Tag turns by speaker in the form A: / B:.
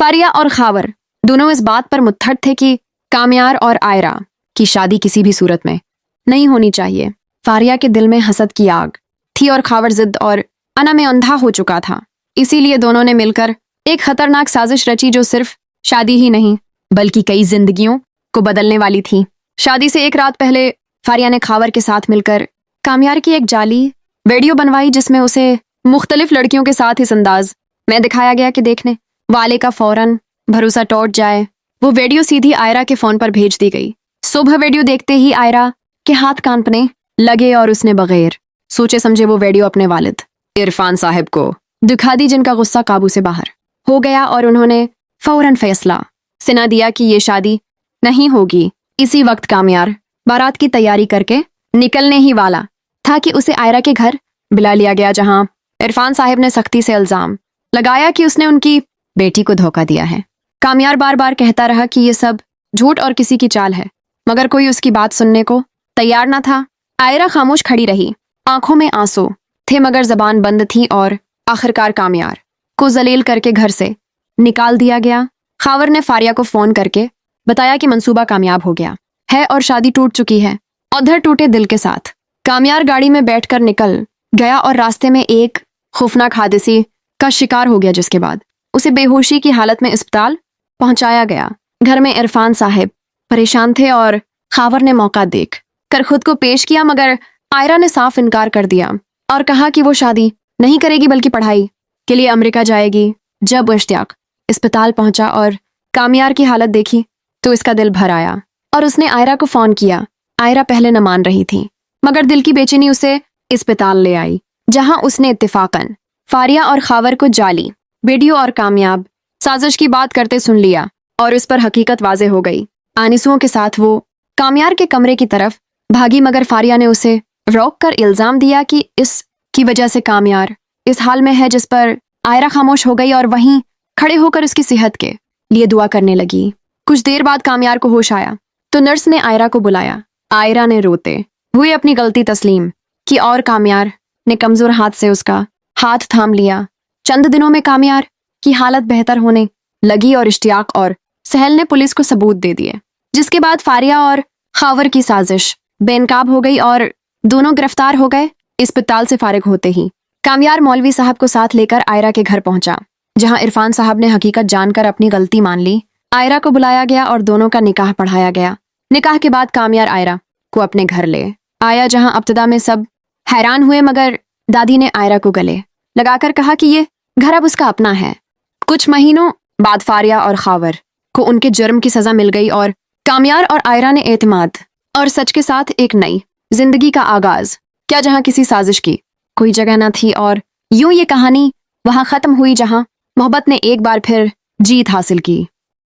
A: فاریہ اور خاور دونوں اس بات پر متحد تھے کہ کامیار اور آئرہ کی شادی کسی بھی صورت میں نہیں ہونی چاہیے۔ فاریہ کے دل میں حسد کی آگ تھی اور خاور ضد اور انا میں اندھا ہو چکا تھا، اسی لیے دونوں نے مل کر ایک خطرناک سازش رچی جو صرف شادی ہی نہیں بلکہ کئی زندگیوں کو بدلنے والی تھی۔ شادی سے ایک رات پہلے فاریہ نے خاور کے ساتھ مل کر کامیار کی ایک جعلی ویڈیو بنوائی جس میں اسے مختلف لڑکیوں کے ساتھ اس انداز میں دکھایا گیا کہ دیکھنے والے کا فوراً بھروسہ ٹوٹ جائے۔ وہ ویڈیو سیدھی آئرہ کے فون پر بھیج دی گئی۔ صبح ویڈیو دیکھتے ہی آئرہ کے ہاتھ کانپنے لگے اور اس نے بغیر سوچے سمجھے وہ ویڈیو اپنے والد عرفان صاحب کو دکھا دی، جن کا غصہ قابو سے باہر ہو گیا اور انہوں نے فوراً فیصلہ سنا دیا کہ یہ شادی نہیں ہوگی۔ اسی وقت کامیار بارات کی تیاری کر کے نکلنے ہی والا تھا کہ اسے آئرہ کے گھر بلا لیا گیا، جہاں عرفان صاحب نے سختی سے الزام لگایا کہ اس نے ان کی بیٹی کو دھوکہ دیا ہے۔ کامیار بار بار کہتا رہا کہ یہ سب جھوٹ اور کسی کی چال ہے، مگر کوئی اس کی بات سننے کو تیار نہ تھا۔ آئرہ خاموش کھڑی رہی، آنکھوں میں آنسو تھے مگر زبان بند تھی، اور آخرکار کامیار کو ذلیل کر کے گھر سے نکال دیا گیا۔ خاور نے فاریہ کو فون کر کے بتایا کہ منصوبہ کامیاب ہو گیا ہے اور شادی ٹوٹ چکی ہے۔ ادھر ٹوٹے دل کے ساتھ کامیار گاڑی میں بیٹھ کر نکل گیا اور راستے میں ایک خوفناک حادثے کا شکار ہو گیا، جس کے بعد اسے بے ہوشی کی حالت میں اسپتال پہنچایا گیا۔ گھر میں عرفان صاحب پریشان تھے اور خاور نے موقع دیکھ کر خود کو پیش کیا، مگر آئرہ نے صاف انکار کر دیا اور کہا کہ وہ شادی نہیں کرے گی بلکہ پڑھائی کے لیے امریکہ جائے گی۔ جب اشتیاق اسپتال پہنچا اور کامیار کی حالت دیکھی تو اس کا دل بھر آیا اور اس نے آئرہ کو فون کیا۔ آئرہ پہلے نہ مان رہی تھی مگر دل کی بے چینی اسے اسپتال لے آئی، جہاں اس نے اتفاقاً فاریہ اور خاور کو جعلی ویڈیو اور کامیاب سازش کی بات کرتے سن لیا اور اس پر حقیقت واضح ہو گئی۔ آنسوؤں کے ساتھ وہ کامیار کے کمرے کی طرف بھاگی، مگر فاریہ نے اسے روک کر الزام دیا کہ اس کی وجہ سے کامیار اس حال میں ہے، جس پر آئرہ خاموش ہو گئی اور وہیں کھڑے ہو کر اس کی صحت کے لیے دعا کرنے لگی۔ کچھ دیر بعد کامیار کو ہوش آیا تو نرس نے آئرہ کو بلایا۔ آئرہ نے روتے ہوئے اپنی غلطی تسلیم کی اور کامیار نے کمزور ہاتھ سے اس کا ہاتھ تھام لیا۔ چند دنوں میں کامیار کی حالت بہتر ہونے لگی اور اشتیاق اور سہیل نے پولیس کو ثبوت دے دیے، جس کے بعد فاریہ اور خاور کی سازش بے نقاب ہو گئی اور دونوں گرفتار ہو گئے۔ اسپتال سے فارغ ہوتے ہی کامیار مولوی صاحب کو ساتھ لے کر آئرہ کے گھر پہنچا، جہاں عرفان صاحب نے حقیقت جان کر اپنی غلطی مان لی۔ آئرہ کو بلایا گیا اور دونوں کا نکاح پڑھایا گیا۔ نکاح کے بعد کامیار آئرہ کو اپنے گھر لے آیا، جہاں ابتدا میں سب حیران ہوئے مگر دادی نے آئرہ کو گلے لگا کر کہا کہ یہ گھر اب اس کا اپنا ہے۔ کچھ مہینوں بعد فاریہ اور خاور کو ان کے جرم کی سزا مل گئی اور کامیار اور آئرہ نے اعتماد اور سچ کے ساتھ ایک نئی زندگی کا آغاز کیا، جہاں کسی سازش کی کوئی جگہ نہ تھی۔ اور یوں یہ کہانی وہاں ختم ہوئی جہاں محبت نے ایک بار پھر جیت حاصل کی۔